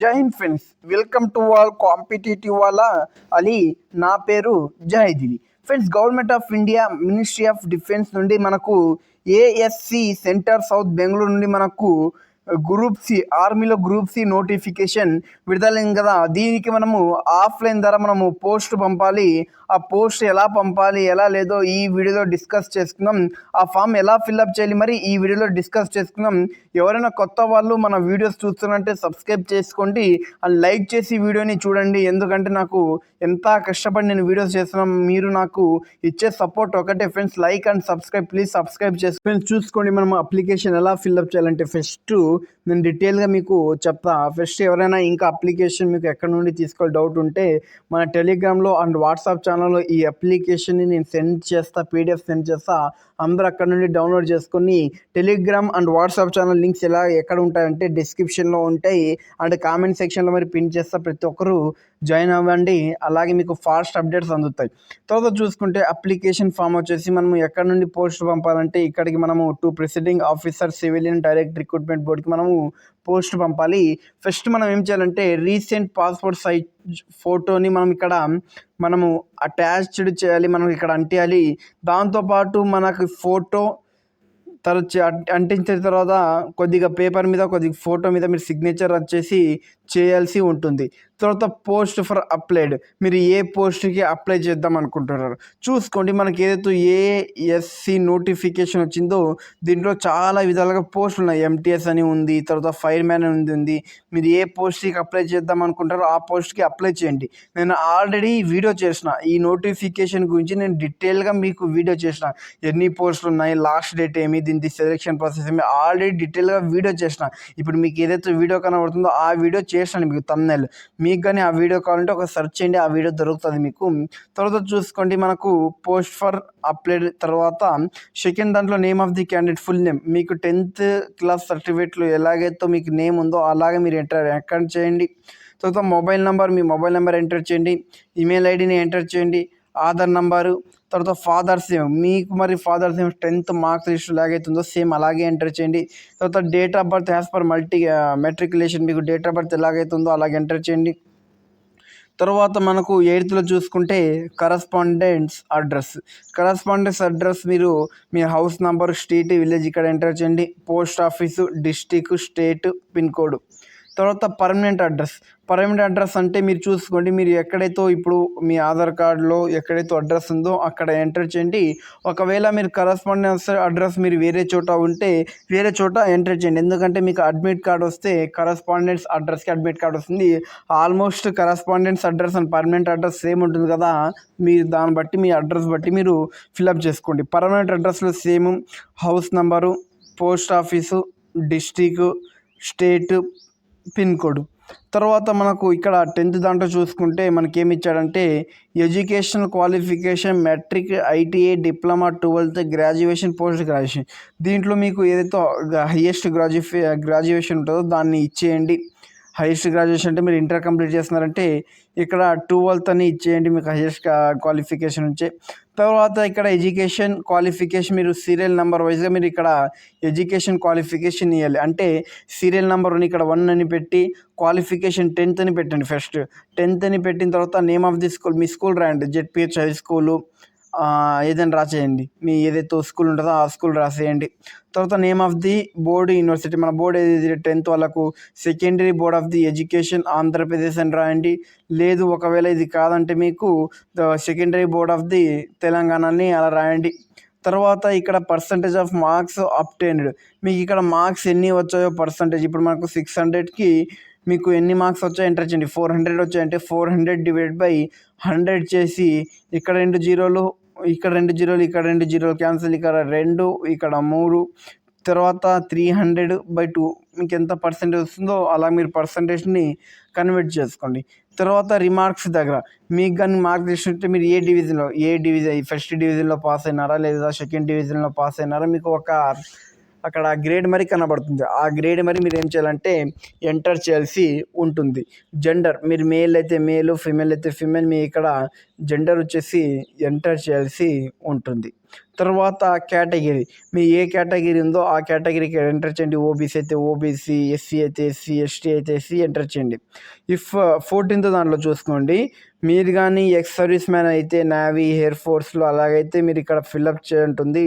జై Hind friends, welcome to all competitive వాళ్ళ అలీ. నా పేరు జహీదిని. Friends, government of India ministry of defence నుండి మనకు ఏఎస్సి సెంటర్ సౌత్ బెంగళూరు నుండి మనకు గ్రూప్ సి, ఆర్మీలో గ్రూప్ సి నోటిఫికేషన్ విడుదలైంది కదా. దీనికి మనము ఆఫ్లైన్ ద్వారా మనము పోస్ట్ పంపాలి. ఆ పోస్ట్ ఎలా పంపాలి, ఎలా లేదో ఈ వీడియోలో డిస్కస్ చేసుకుందాం. ఆ ఫామ్ ఎలా ఫిల్అప్ చేయాలి మరి ఈ వీడియోలో డిస్కస్ చేసుకుందాం. ఎవరైనా కొత్త వాళ్ళు మన వీడియోస్ చూస్తున్నట్టే సబ్స్క్రైబ్ చేసుకోండి అండ్ లైక్ చేసి వీడియోని చూడండి. ఎందుకంటే నాకు ఎంత కష్టపడి నేను వీడియోస్ చేస్తున్నాం, మీరు నాకు ఇచ్చే సపోర్ట్ ఒకటే friends. Like and subscribe, please subscribe చేసి ఫ్రెండ్స్. చూసుకోండి, మనం అప్లికేషన్ ఎలా ఫిల్అప్ చేయాలంటే ఫస్ట్ నేను డీటెయిల్గా మీకు చెప్తా. ఫస్ట్ ఎవరైనా ఇంకా అప్లికేషన్ మీకు ఎక్కడ నుండి తీసుకోవాలి డౌట్ ఉంటే మన టెలిగ్రామ్లో అండ్ వాట్సాప్ ఛానల్లో ఈ అప్లికేషన్ని నేను సెండ్ చేస్తా, పీడిఎఫ్ సెండ్ చేస్తా. అందరూ అక్కడ నుండి డౌన్లోడ్ చేసుకొని Telegram and WhatsApp channel links ఎక్కడ ఉంటాయంటే డిస్క్రిప్షన్లో ఉంటాయి అండ్ కామెంట్ సెక్షన్లో మరి పిన్ చేస్తా. ప్రతి ఒక్కరు జాయిన్ అవ్వండి, అలాగే మీకు ఫాస్ట్ అప్డేట్స్ అందుతాయి. తర్వాత చూసుకుంటే అప్లికేషన్ ఫామ్ వచ్చేసి మనం ఎక్కడ నుండి పోస్ట్ పంపాలంటే ఇక్కడికి మనము to presiding officer civilian direct recruitment బోర్డుకి మనము పోస్ట్ పంపాలి. ఫస్ట్ మనం ఏం చేయాలంటే రీసెంట్ పాస్పోర్ట్ సైజ్ ఫోటోని మనము అటాచ్డ్ చేయాలి, మనం ఇక్కడ అంటియాలి. దాంతోపాటు మనకు ఫోటో అంటించిన తర్వాత కొద్దిగా పేపర్ మీద కొద్దిగా ఫోటో మీద మీరు సిగ్నేచర్ వచ్చేసి చేయాల్సి ఉంటుంది. తర్వాత పోస్ట్ ఫర్ అప్లైడ్, మీరు ఏ పోస్ట్కి అప్లై చేద్దాం అనుకుంటున్నారు చూసుకోండి. మనకి ఏదైతే ఏఎస్సి నోటిఫికేషన్ వచ్చిందో దీంట్లో చాలా విధాలుగా పోస్టులు ఉన్నాయి. ఎంటీఎస్ అని ఉంది, తర్వాత ఫైర్ మ్యాన్ అని ఉంది. మీరు ఏ పోస్ట్కి అప్లై చేద్దాం అనుకుంటారో ఆ పోస్ట్కి అప్లై చేయండి. నేను ఆల్రెడీ వీడియో చేసిన ఈ నోటిఫికేషన్ గురించి, నేను డీటెయిల్గా మీకు వీడియో చేసిన. ఎన్ని పోస్టులు ఉన్నాయి, లాస్ట్ డేట్ ఏమి, దీనికి సెలెక్షన్ ప్రాసెస్ ఏమి, ఆల్రెడీ డీటెయిల్గా వీడియో చేసిన. ఇప్పుడు మీకు ఏదైతే వీడియో కనబడుతుందో ఆ వీడియో చేసాను మీకు థంబ్నెయిల్. మీకు కానీ ఆ వీడియో కావాలంటే ఒక సెర్చ్ చేయండి, ఆ వీడియో దొరుకుతుంది మీకు. తర్వాత చూసుకోండి, మనకు పోస్ట్ ఫర్ అప్లైడ్ తర్వాత సెకండ్ దాంట్లో name of the candidate full name, మీకు 10th క్లాస్ సర్టిఫికేట్లో ఎలాగైతే మీకు నేమ్ ఉందో అలాగే మీరు ఎంటర్ చేయండి. తర్వాత మొబైల్ నెంబర్, మీ మొబైల్ నెంబర్ ఎంటర్ చేయండి. ఈమెయిల్ ఐడిని ఎంటర్ చేయండి. ఆధార్ నంబరు, తర్వాత ఫాదర్స్ నేమ్, మీకు మరి father's name 10th marks list ఎలాగైతుందో సేమ్ అలాగే ఎంటర్ చేయండి. తర్వాత date of birth as per matriculation, మీకు డేట్ ఆఫ్ బర్త్ ఎలాగైతుందో అలాగే ఎంటర్ చేయండి. తర్వాత మనకు 8th చూసుకుంటే కరస్పాండెన్స్ అడ్రస్, మీరు మీ హౌస్ నంబర్, స్ట్రీట్, విలేజ్ ఇక్కడ ఎంటర్ చేయండి. Post office, district, state, pin code. తర్వాత పర్మనెంట్ అడ్రస్ అంటే మీరు చూసుకోండి, మీరు ఎక్కడైతే ఇప్పుడు మీ ఆధార్ కార్డులో ఎక్కడైతే అడ్రస్ ఉందో అక్కడ ఎంటర్ చేయండి. ఒకవేళ మీరు కరస్పాండెన్స్ అడ్రస్ మీరు వేరే చోట ఉంటే వేరే చోట ఎంటర్ చేయండి. ఎందుకంటే మీకు అడ్మిట్ కార్డ్ వస్తే కరస్పాండెన్స్ అడ్రస్కి అడ్మిట్ కార్డ్ వస్తుంది. Almost correspondence address and permanent address same ఉంటుంది కదా, మీరు దాన్ని బట్టి మీ అడ్రస్ బట్టి మీరు ఫిలప్ చేసుకోండి. పర్మనెంట్ అడ్రస్లో same house number, post office, district, state, pin code. తర్వాత మనకు ఇక్కడ 10th దాంట్లో చూసుకుంటే మనకేమి ఇచ్చాడంటే educational qualification matric, ITI, diploma, 12th, graduation, post graduation. దీంట్లో మీకు ఏదైతే హైయెస్ట్ గ్రాడ్యుయేషన్ ఉంటుందో దాన్ని ఇచ్చేయండి. హైయెస్ట్ గ్రాడ్యుయేషన్ అంటే మీరు ఇంటర్ కంప్లీట్ చేస్తున్నారంటే ఇక్కడ 12th అని ఇచ్చేయండి, మీకు హైయెస్ట్ క్వాలిఫికేషన్ వచ్చే. తర్వాత ఇక్కడ ఎడ్యుకేషన్ క్వాలిఫికేషన్ మీరు సీరియల్ నెంబర్ వైజ్గా మీరు ఇక్కడ ఎడ్యుకేషన్ క్వాలిఫికేషన్ ఇవ్వాలి. అంటే సీరియల్ నెంబర్ ఇక్కడ 1 అని పెట్టి క్వాలిఫికేషన్ 10th అని పెట్టండి. ఫస్ట్ 10th అని పెట్టిన తర్వాత name of the school, me school రాయండి. జెడ్పిహెచ్ హై స్కూలు ఏదైనా రాసేయండి, మీ ఏదైతే స్కూల్ ఉంటుందో ఆ స్కూల్ రాసేయండి. తర్వాత name of the board, university, మన బోర్డు ఏది 10th వాళ్ళకు secondary board of the education Andhra Pradesh అని రాయండి. లేదు ఒకవేళ ఇది కాదంటే మీకు సెకండరీ బోర్డ్ ఆఫ్ ది తెలంగాణని అలా రాయండి. తర్వాత ఇక్కడ పర్సంటేజ్ ఆఫ్ మార్క్స్ అప్టైన్డ్, మీకు ఇక్కడ మార్క్స్ ఎన్ని వచ్చాయో పర్సంటేజ్, ఇప్పుడు మనకు 600కి మీకు ఎన్ని మార్క్స్ వచ్చాయో ఎంటర్ చేయండి. 400 వచ్చాయంటే 400 డివైడ్ బై 100 చేసి ఇక్కడ 2 జీరోలు, ఇక్కడ 2 జీరోలు, ఇక్కడ 2 జీరోలు క్యాన్సిల్, ఇక్కడ 2, ఇక్కడ 3, తర్వాత 300/2 మీకు ఎంత పర్సెంటేజ్ వస్తుందో అలా మీరు పర్సంటేజ్ని కన్వర్ట్ చేసుకోండి. తర్వాత రిమార్క్స్ దగ్గర మీకు కానీ మార్క్స్ తీసుకుంటే మీరు ఏ డివిజన్ ఫస్ట్ డివిజన్లో పాస్ అయినారా లేదా సెకండ్ డివిజన్లో పాస్ అయినారా మీకు అక్కడ గ్రేడ్ మరి కనబడుతుంది. ఆ గ్రేడ్ మరి మీరు ఏం చేయాలంటే ఎంటర్ చేయాల్సి ఉంటుంది. జెండర్, మీరు మేల్ అయితే మేలు, ఫీమేల్ అయితే ఫీమేల్, మీ ఇక్కడ జెండర్ వచ్చేసి ఎంటర్ చేయాల్సి ఉంటుంది. తర్వాత కేటగిరీ, మీ ఏ కేటగిరీ ఉందో ఆ కేటగిరీకి ఎంటర్ చేయండి. ఓబీసీ అయితే ఓబీసీ, ఎస్సీ అయితే ఎస్సీ, ఎస్టీ అయితే ఎస్సీ ఎంటర్ చేయండి. ఇఫ్ 14th దాంట్లో చూసుకోండి, మీరు కానీ ఎక్స్ సర్వీస్ మ్యాన్ అయితే నేవీ, ఎయిర్ ఫోర్స్లో అలాగైతే మీరు ఇక్కడ ఫిల్అప్ చేయంటుంది.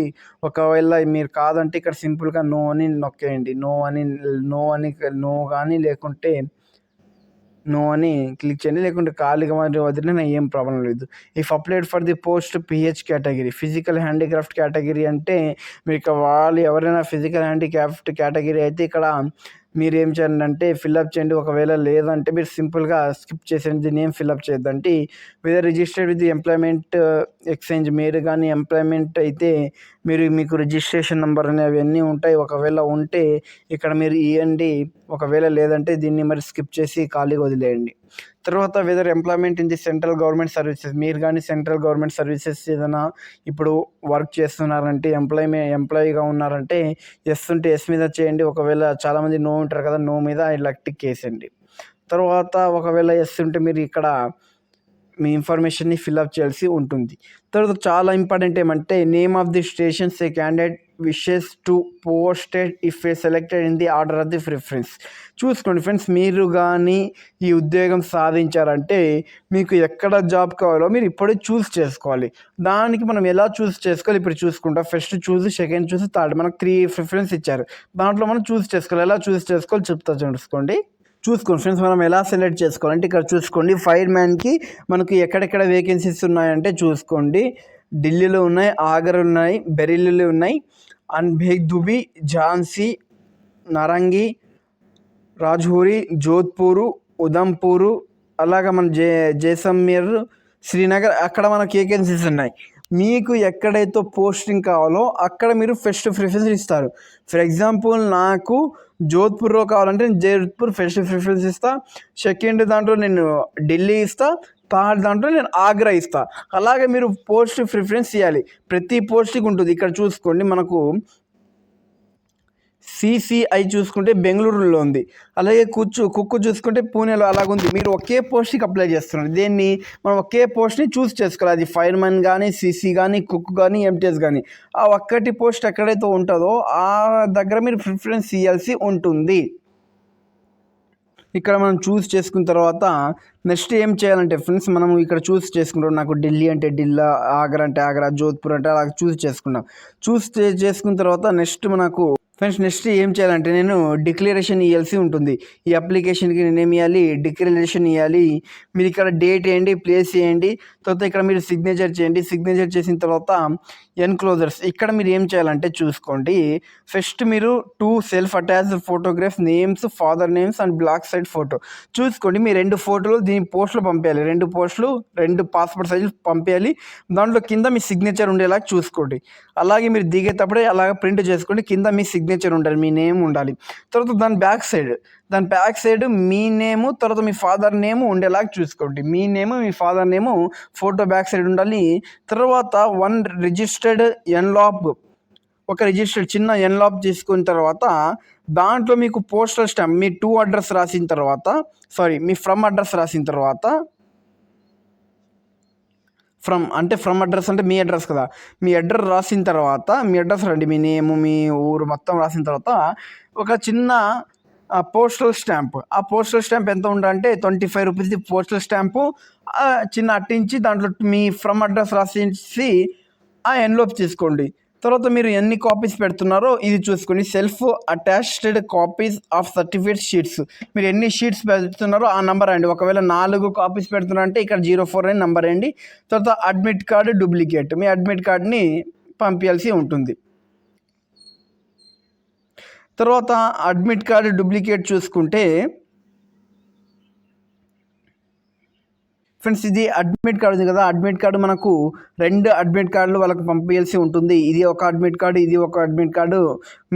ఒకవేళ మీరు కాదంటే ఇక్కడ సింపుల్గా నో అని నొక్కేయండి. నో కానీ లేకుంటే నో అని క్లిక్ చేయండి, లేకుంటే ఖాళీగా మరి వదిలినా ఏం ప్రాబ్లం లేదు. If applied for the post pH category, physical handicraft category అంటే మీరు ఇక్కడ వాళ్ళు ఎవరైనా ఫిజికల్ హ్యాండిక్రాఫ్ట్ కేటగిరీ అయితే ఇక్కడ మీరు ఏం చేయండి అంటే ఫిల్అప్ చేయండి. ఒకవేళ లేదంటే మీరు సింపుల్గా స్కిప్ చేసేయండి, దీన్ని ఏం ఫిల్అప్ చేయొద్దంటే. Whether registered with the employment exchange, మీరు కానీ ఎంప్లాయ్మెంట్ అయితే మీకు రిజిస్ట్రేషన్ నెంబర్ అనేవి అన్నీ ఉంటాయి. ఒకవేళ ఉంటే ఇక్కడ మీరు ఇవ్వండి, ఒకవేళ లేదంటే దీన్ని మరి స్కిప్ చేసి ఖాళీగా వదిలేయండి. తర్వాత whether employment in the central government services, మీరు కానీ సెంట్రల్ గవర్నమెంట్ సర్వీసెస్ ఏదైనా ఇప్పుడు వర్క్ చేస్తున్నారంటే ఎంప్లాయీగా ఉన్నారంటే ఎస్ ఉంటే ఎస్ మీద చేయండి. ఒకవేళ చాలామంది నో ఉంటారు కదా, నో మీద ఇలా టిక్ వేసేయండి. తర్వాత ఒకవేళ ఎస్ ఉంటే మీరు ఇక్కడ మీ ఇన్ఫర్మేషన్ని ఫిల్అప్ చేయాల్సి ఉంటుంది. తర్వాత చాలా ఇంపార్టెంట్ ఏమంటే name of the stations A candidate wishes to posted if A selected in the order of the preference. చూసుకోండి ఫ్రెండ్స్, మీరు కానీ ఈ ఉద్యోగం సాధించారంటే మీకు ఎక్కడ జాబ్ కావాలో మీరు ఇప్పుడే చూస్ చేసుకోవాలి. దానికి మనం ఎలా చూస్ చేసుకోవాలి ఇప్పుడు చూసుకుంటాం. ఫస్ట్ చూస్, సెకండ్ చూస్, థర్డ్, మనకు 3 ప్రిఫరెన్స్ ఇచ్చారు. దాంట్లో మనం చూస్ చేసుకోవాలి. ఎలా చూస్ చేసుకోవాలి చెప్తా చూసుకోండి ఫ్రెండ్స్. మనం ఎలా సెలెక్ట్ చేసుకోవాలంటే ఇక్కడ చూసుకోండి, ఫైర్ మ్యాన్కి మనకు ఎక్కడెక్కడ వేకెన్సీస్ ఉన్నాయంటే చూసుకోండి. ఢిల్లీలో ఉన్నాయి, ఆగ్రా ఉన్నాయి, బెరెలీలో ఉన్నాయి, అండ్ బేగ్దుబి, ఝాన్సీ, నారంగి, రాజ్పూరి, జోధ్పూరు, ఉధంపూరు, అలాగా మన జైసల్మేర్, శ్రీనగర్, అక్కడ మనకు వేకెన్సీస్ ఉన్నాయి. మీకు ఎక్కడైతే పోస్టింగ్ కావాలో అక్కడ మీరు ఫస్ట్ ప్రిఫరెన్స్ ఇస్తారు. ఫర్ ఎగ్జాంపుల్ నాకు జోధ్పూర్లో కావాలంటే నేను జోధ్పూర్ ఫస్ట్ ప్రిఫరెన్స్ ఇస్తా, సెకండ్ దాంట్లో నేను ఢిల్లీ ఇస్తా, థర్డ్ దాంట్లో నేను ఆగ్రా ఇస్తా. అలాగే మీరు పోస్ట్ ప్రిఫరెన్స్ ఇవ్వాలి. ప్రతి పోస్ట్కి ఉంటుంది. ఇక్కడ చూసుకోండి, మనకు సిసిఐ చూసుకుంటే బెంగళూరులో ఉంది, అలాగే కుక్కు చూసుకుంటే పూణేలో అలాగుంది. మీరు ఒకే పోస్ట్కి అప్లై చేస్తున్నారు. దీన్ని మనం ఒకే పోస్ట్ని చూస్ చేసుకోవాలి. అది ఫైర్మెన్ కానీ, సిసి కానీ, కుక్ కానీ, ఎంటీఎస్ కానీ, ఆ ఒక్కటి పోస్ట్ ఎక్కడైతే ఉంటుందో ఆ దగ్గర మీరు ప్రిఫరెన్స్ ఇవ్వాల్సి ఉంటుంది. ఇక్కడ మనం చూస్ చేసుకున్న తర్వాత నెక్స్ట్ ఏం చేయాలంటే ఫ్రెండ్స్, మనం ఇక్కడ చూస్ చేసుకుంటాం. నాకు ఢిల్లీ అంటే ఢిల్లీ, ఆగ్రా అంటే ఆగ్రా, జోధ్పూర్ అంటే అలా చూస్ చేసుకున్నాం. చేసుకున్న తర్వాత నెక్స్ట్ ఏం చేయాలంటే నేను డిక్లరేషన్ ఇవ్వాల్సి ఉంటుంది. ఈ అప్లికేషన్కి నేను ఏమి ఇవ్వాలి, డిక్లరేషన్ ఇవ్వాలి. మీరు ఇక్కడ డేట్ వేయండి, ప్లేస్ చేయండి, తర్వాత ఇక్కడ మీరు సిగ్నేచర్ చేయండి. సిగ్నేచర్ చేసిన తర్వాత ఎన్క్లోజర్స్, ఇక్కడ మీరు ఏం చేయాలంటే చూసుకోండి. ఫస్ట్ మీరు 2 self attached photographs, names, father names and black side photo చూసుకోండి. మీ 2 ఫోటోలు దీని పోస్ట్లో పంపించాలి. 2 పోస్టులు 2 పాస్పోర్ట్ సైజులు పంపించాలి. దాంట్లో కింద మీ సిగ్నేచర్ ఉండేలా చూసుకోండి. అలాగే మీరు దిగేటప్పుడే అలాగ ప్రింట్ చేసుకోండి. కింద మీ సిగ్నేచర్ ఉండాలి, మీ నేమ్ ఉండాలి. తర్వాత దాని బ్యాక్ సైడ్ మీ నేము, తర్వాత మీ ఫాదర్ నేమ్ ఉండేలాగా చూసుకోండి. మీ నేమ్, మీ father name photo back side ఉండాలి. తర్వాత 1 రిజిస్టర్డ్ ఎన్లాప్, ఒక రిజిస్టర్డ్ చిన్న ఎన్లాప్ తీసుకున్న తర్వాత దాంట్లో మీకు పోస్టల్ స్టాంప్, మీ అడ్రస్ రాసిన తర్వాత, మీ ఫ్రమ్ అడ్రస్ రాసిన తర్వాత, ఫ్రమ్ అడ్రస్ అంటే మీ అడ్రస్ కదా, మీ అడ్రస్ రాసిన తర్వాత మీ అడ్రస్ రండి, మీ నేము, మీ ఊరు మొత్తం రాసిన తర్వాత ఒక చిన్న పోస్టల్ స్టాంప్. ఆ పోస్టల్ స్టాంప్ ఎంత ఉండాలంటే 25 రూపీస్ది పోస్టల్ స్టాంపు చిన్న అట్టించి దాంట్లో మీ ఫ్రమ్ అడ్రస్ రాసి ఆ ఎన్లోప్ తీసుకోండి. తర్వాత మీరు ఎన్ని కాపీస్ పెడుతున్నారో ఇది చూసుకోండి. Self attached copies of certificate sheets, మీరు ఎన్ని షీట్స్ పెడుతున్నారో ఆ నెంబర్ అండి. ఒకవేళ 4 కాపీస్ పెడుతున్నారంటే ఇక్కడ 04 అని నెంబర్ అండి. తర్వాత అడ్మిట్ కార్డు డూప్లికేట్, మీ అడ్మిట్ కార్డ్ని పంపించాల్సి ఉంటుంది. తర్వాత అడ్మిట్ కార్డు డూప్లికేట్ చూసుకుంటే ఫ్రెండ్స్, ఇది అడ్మిట్ కార్డు ఉంది కదా, అడ్మిట్ కార్డు మనకు 2 అడ్మిట్ కార్డులు వాళ్ళకు పంపించాల్సి ఉంటుంది. ఇది ఒక అడ్మిట్ కార్డు, ఇది ఒక అడ్మిట్ కార్డు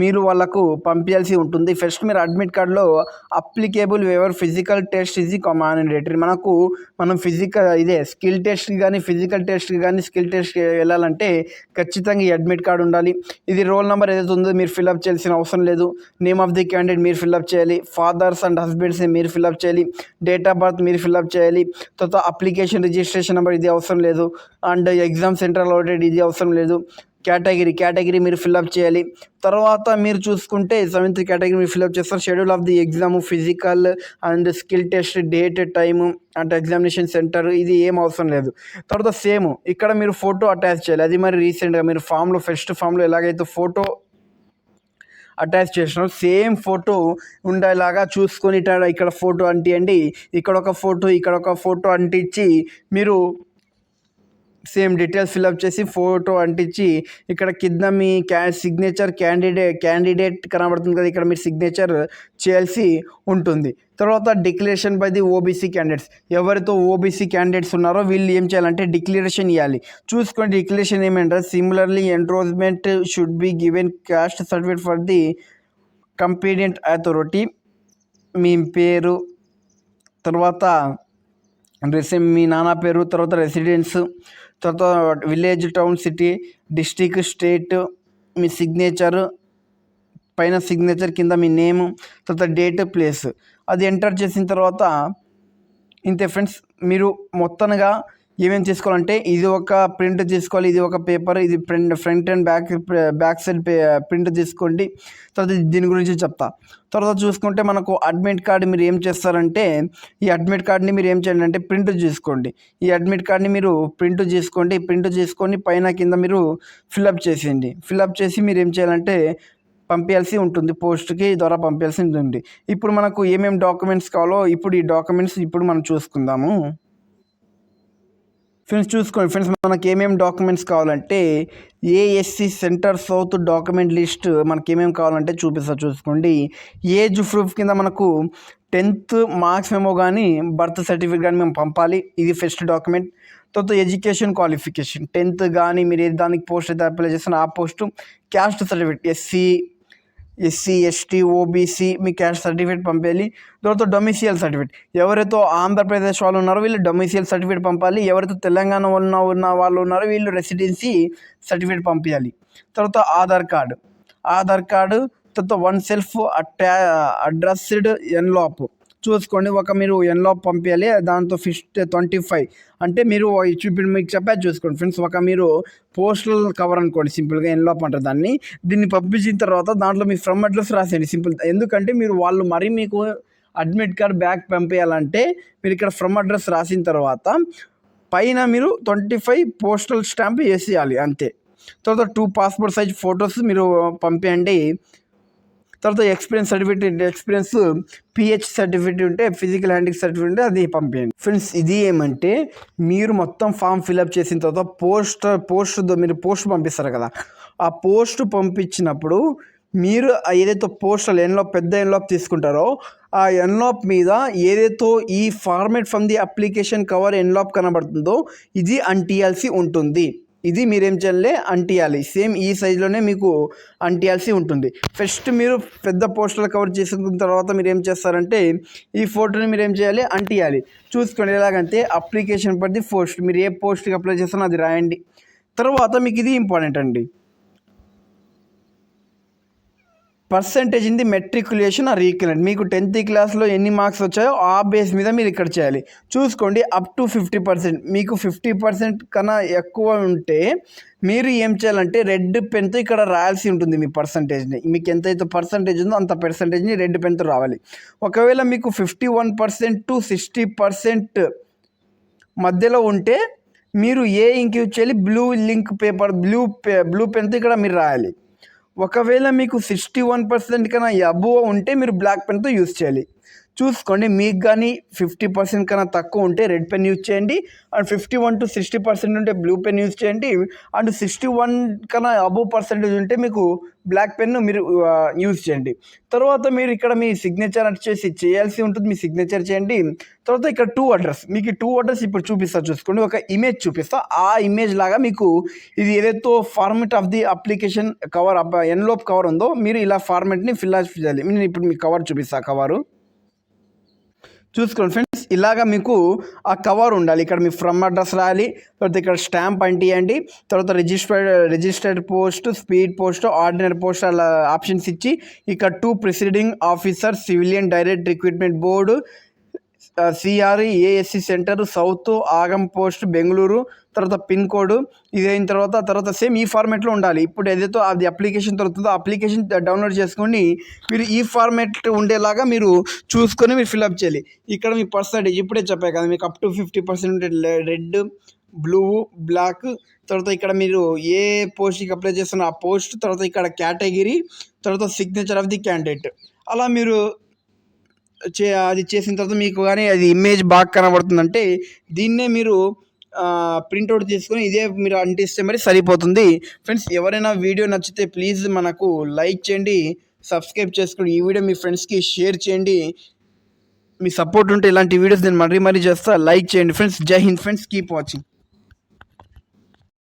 మీరు వాళ్ళకు పంపించాల్సి ఉంటుంది. ఫస్ట్ మీరు అడ్మిట్ కార్డులో అప్లికేబుల్ వేవర్ ఫిజికల్ టెస్ట్ ఇది మ్యాండేటరీ, మనం స్కిల్ టెస్ట్కి కానీ ఫిజికల్ టెస్ట్కి కానీ స్కిల్ టెస్ట్కి వెళ్ళాలంటే ఖచ్చితంగా ఈ అడ్మిట్ కార్డు ఉండాలి. ఇది రోల్ నెంబర్ ఏదైతే ఉందో మీరు ఫిల్అప్ చేయాల్సిన అవసరం లేదు. నేమ్ ఆఫ్ ది క్యాండిడేట్ మీరు ఫిల్అప్ చేయాలి, ఫాదర్స్ అండ్ హస్బెండ్స్ని మీరు ఫిల్అప్ చేయాలి, డేట్ ఆఫ్ బర్త్ మీరు ఫిల్అప్ చేయాలి. తర్వాత అప్లికేషన్ రిజిస్ట్రేషన్ నెంబర్ ఇది అవసరం లేదు. అండ్ ఎగ్జామ్ సెంటర్ అలౌటెడ్ ఇది అవసరం లేదు. కేటగిరీ మీరు ఫిల్అప్ చేయాలి. తర్వాత మీరు చూసుకుంటే 7th కేటగిరీ మీరు ఫిల్అప్ చేస్తారు. Schedule of the exam, physical and skill test, date, time అంటే ఎగ్జామినేషన్ సెంటర్ ఇది ఏం అవసరం లేదు. తర్వాత సేమ్ ఇక్కడ మీరు ఫోటో అటాచ్ చేయాలి. అది మరి రీసెంట్గా మీరు ఫస్ట్ ఫామ్లో ఎలాగైతే ఫోటో అటాచ్ చేసినారు సేమ్ ఫోటో ఉండేలాగా చూసుకొని ఇక్కడ ఫోటో అంటించండి. ఇక్కడ ఒక ఫోటో అంటించి మీరు సేమ్ డీటెయిల్స్ ఫిల్అప్ చేసి ఫోటో అంటించి ఇక్కడ కింద మీ సిగ్నేచర్ క్యాండిడేట్ కనబడుతుంది కదా, ఇక్కడ మీరు సిగ్నేచర్ చేయాల్సి ఉంటుంది. తర్వాత declaration by the OBC candidates, ఎవరితో ఓబీసీ క్యాండిడేట్స్ ఉన్నారో వీళ్ళు ఏం చేయాలంటే డిక్లరేషన్ ఇవ్వాలి. చూసుకోండి డిక్లరేషన్ ఏమంటారు, similarly enrolment should be given caste certificate for the competent authority. మీ పేరు, తర్వాత మీ నాన్న పేరు, తర్వాత రెసిడెన్స్, తర్వాత village, town, city, district, state, మీ సిగ్నేచర్, పైన సిగ్నేచర్ కింద మీ నేమ్, తర్వాత డేట్, ప్లేస్ అది ఎంటర్ చేసిన తర్వాత ఇంతే ఫ్రెండ్స్. మీరు మొత్తంగా ఏమేమి తీసుకోవాలంటే ఇది ఒక ప్రింట్ తీసుకోవాలి, ఇది ఒక పేపర్, ఇది front and back side print తీసుకోండి. తర్వాత దీని గురించి చెప్తా. తర్వాత చూసుకుంటే మనకు అడ్మిట్ కార్డు మీరు ఏం చేస్తారంటే ఈ అడ్మిట్ కార్డ్ని మీరు ఏం చేయాలి అంటే ప్రింట్ తీసుకోండి. ఈ అడ్మిట్ కార్డ్ని మీరు ప్రింట్ చేసుకొని పైన కింద మీరు ఫిల్అప్ చేసేయండి. ఫిల్అప్ చేసి మీరు ఏం చేయాలంటే పంపించాల్సి ఉంటుంది, పోస్ట్కి ద్వారా పంపించాల్సి ఉంటుంది. ఇప్పుడు మనకు ఏమేమి డాక్యుమెంట్స్ కావాలో ఇప్పుడు ఈ డాక్యుమెంట్స్ ఇప్పుడు మనం చూసుకుందాము. ఫ్రెండ్స్ చూసుకోండి ఫ్రెండ్స్, మనకి ఏమేమి డాక్యుమెంట్స్ కావాలంటే ASC centre south document list మనకి ఏమేమి కావాలంటే చూసుకోండి. ఏజ్ ప్రూఫ్ కింద మనకు 10th మార్క్స్ మెమో కానీ బర్త్ సర్టిఫికేట్ కానీ మేము పంపాలి, ఇది ఫస్ట్ డాక్యుమెంట్. తర్వాత ఎడ్యుకేషన్ క్వాలిఫికేషన్ 10th కానీ మీరు ఏ దానికి పోస్ట్ అయితే అప్లై చేస్తున్న ఆ post, caste certificate SC ST OBC మీ క్యాస్ట్ సర్టిఫికేట్ పంపాలి. తర్వాత డొమిసియల్ సర్టిఫికేట్, ఎవరైతే ఆంధ్రప్రదేశ్ వాళ్ళు ఉన్నారో వీళ్ళు డొమిసియల్ సర్టిఫికేట్ పంపాలి, ఎవరైతే తెలంగాణ ఉన్న వాళ్ళు ఉన్నారో వీళ్ళు రెసిడెన్సీ సర్టిఫికేట్ పంపించాలి. తర్వాత ఆధార్ కార్డు, తర్వాత వన్ సెల్ఫ్ అడ్రస్డ్ ఎన్లాప్ చూసుకోండి, ఒక మీరు ఎన్లాప్ పంపించాలి, దాంతో 25 అంటే మీరు ఇప్పుడు మీకు చెప్పాలి చూసుకోండి ఫ్రెండ్స్. ఒక మీరు పోస్టల్ కవర్ అనుకోండి, సింపుల్గా ఎన్లాప్ అంటారు దాన్ని. దీన్ని పంపించిన తర్వాత దాంట్లో మీ ఫ్రమ్ అడ్రస్ రాసేయండి సింపుల్. ఎందుకంటే వాళ్ళు మరీ మీకు అడ్మిట్ కార్డ్ బ్యాక్ పంపించాలంటే మీరు ఇక్కడ ఫ్రమ్ అడ్రస్ రాసిన తర్వాత పైన మీరు 25 పోస్టల్ స్టాంప్ వేసేయాలి అంతే. తర్వాత 2 పాస్పోర్ట్ సైజ్ ఫొటోస్ మీరు పంపించండి. తర్వాత ఎక్స్పీరియన్స్ పిహెచ్ సర్టిఫికేట్ ఉంటే, ఫిజికల్ హ్యాండింగ్ సర్టిఫికేట్ ఉంటే అది పంపించండి. ఫ్రెండ్స్ ఇది ఏమంటే మీరు మొత్తం ఫామ్ ఫిల్అప్ చేసిన తర్వాత మీరు పోస్ట్ పంపిస్తారు కదా, ఆ పోస్ట్ పంపించినప్పుడు మీరు ఏదైతే పోస్టల్ పెద్ద ఎన్లాప్ తీసుకుంటారో ఆ ఎన్లాప్ మీద ఏదైతే ఈ format from the application cover envelope కనబడుతుందో ఇది అంటియాల్సి ఉంటుంది. ఇది మీరేం చేయాలి అంటియాలి, సేమ్ ఈ సైజులోనే మీకు అంటియాల్సి ఉంటుంది. ఫస్ట్ మీరు పెద్ద పోస్టల్ కవర్ చేసుకున్న తర్వాత మీరు ఏం చేస్తారంటే ఈ ఫోటోని మీరు ఏం చేయాలి అంటియాలి. చూసుకోండి ఎలాగంటే అప్లికేషన్ ఫర్ ది పోస్ట్, మీరు ఏ పోస్ట్కి అప్లై చేస్తారో అది రాయండి. తర్వాత మీకు ఇది ఇంపార్టెంట్ అండి, percentage in the matriculation or equivalent. మీకు 10th క్లాస్లో ఎన్ని మార్క్స్ వచ్చాయో ఆ బేస్ మీద మీరు ఇక్కడ చేయాలి. చూసుకోండి అప్ టు 50%, మీకు 50% కన్నా ఎక్కువ ఉంటే మీరు ఏం చేయాలంటే రెడ్ పెన్తో ఇక్కడ రాయాల్సి ఉంటుంది మీ పర్సంటేజ్ని. మీకు ఎంతైతే పర్సంటేజ్ ఉందో అంత పర్సంటేజ్ని రెడ్ పెన్తో రావాలి. ఒకవేళ మీకు 51% to 60% మధ్యలో ఉంటే మీరు ఏ ఇంక్ యూజ్ చేయాలి, బ్లూ లింక్ పేపర్ బ్లూ పెన్తో ఇక్కడ మీరు రాయాలి. ఒకవేళ మీకు 61% కన్నా అబోవ్ ఉంటే మీరు బ్లాక్ పెన్తో యూజ్ చేయాలి. చూసుకోండి మీకు కానీ 50% కన్నా తక్కువ ఉంటే రెడ్ పెన్ యూజ్ చేయండి, అండ్ 51 to 60% ఉంటే బ్లూ పెన్ యూజ్ చేయండి, అండ్ 61 కన్నా అబోవ్ పర్సెంటేజ్ ఉంటే మీకు బ్లాక్ పెన్ మీరు యూజ్ చేయండి. తర్వాత మీరు ఇక్కడ మీ సిగ్నేచర్ చేయాల్సి ఉంటుంది, మీ సిగ్నేచర్ చేయండి. తర్వాత ఇక్కడ 2 అడ్రస్, మీకు 2 అడ్రస్ ఇప్పుడు చూపిస్తా చూసుకోండి, ఒక ఇమేజ్ చూపిస్తా. ఆ ఇమేజ్ లాగా మీకు ఇది ఏదైతే format of the application cover ఎన్లోప్ cover ఉందో మీరు ఇలా ఫార్మెట్ని ఫిల్ చేయాలి. నేను ఇప్పుడు మీకు కవర్ చూపిస్తా. కవరు చూసుకోండి ఫ్రెండ్స్, ఇలాగా మీకు ఆ కవర్ ఉండాలి. ఇక్కడ మీ ఫ్రమ్ అడ్రస్ రాయాలి, తర్వాత ఇక్కడ స్టాంప్ అంటియండి, తర్వాత registered post, speed post, ordinary post అలా ఆప్షన్స్ ఇచ్చి ఇక్కడ 2 presiding officer, civilian direct recruitment board, CREASC centre south ఆగం పోస్ట్ బెంగళూరు, తర్వాత పిన్ కోడ్ ఇది అయిన తర్వాత సేమ్ ఈ ఫార్మేట్లో ఉండాలి. ఇప్పుడు ఏదైతే అది అప్లికేషన్ దొరుకుతుందో అప్లికేషన్ డౌన్లోడ్ చేసుకొని మీరు ఈ ఫార్మేట్ ఉండేలాగా మీరు చూసుకొని మీరు ఫిల్అప్ చేయాలి. ఇక్కడ మీ పర్సంటేజ్ ఇప్పుడే చెప్పాయి కదా మీకు up to 50% red, blue, black, తర్వాత ఇక్కడ మీరు ఏ పోస్ట్కి అప్లై చేస్తున్న ఆ పోస్ట్, తర్వాత ఇక్కడ కేటగిరీ, తర్వాత సిగ్నేచర్ ఆఫ్ ది క్యాండిడేట్ అలా మీరు అది చేసిన తర్వాత మీకు కానీ అది ఇమేజ్ బాగా కనబడుతుందంటే దీన్నే మీరు ప్రింట్అవుట్ తీసుకొని ఇదే మీరు అంటిస్తే మరి సరిపోతుంది. ఫ్రెండ్స్ ఎవరైనా వీడియో నచ్చితే ప్లీజ్ మనకు లైక్ చేయండి, సబ్స్క్రైబ్ చేసుకోండి, ఈ వీడియో మీ ఫ్రెండ్స్కి షేర్ చేయండి. మీ సపోర్ట్ ఉంటే ఇలాంటి వీడియోస్ నేను మరీ చేస్తా. లైక్ చేయండి ఫ్రెండ్స్. జై హింద్ ఫ్రెండ్స్, కీప్ వాచింగ్.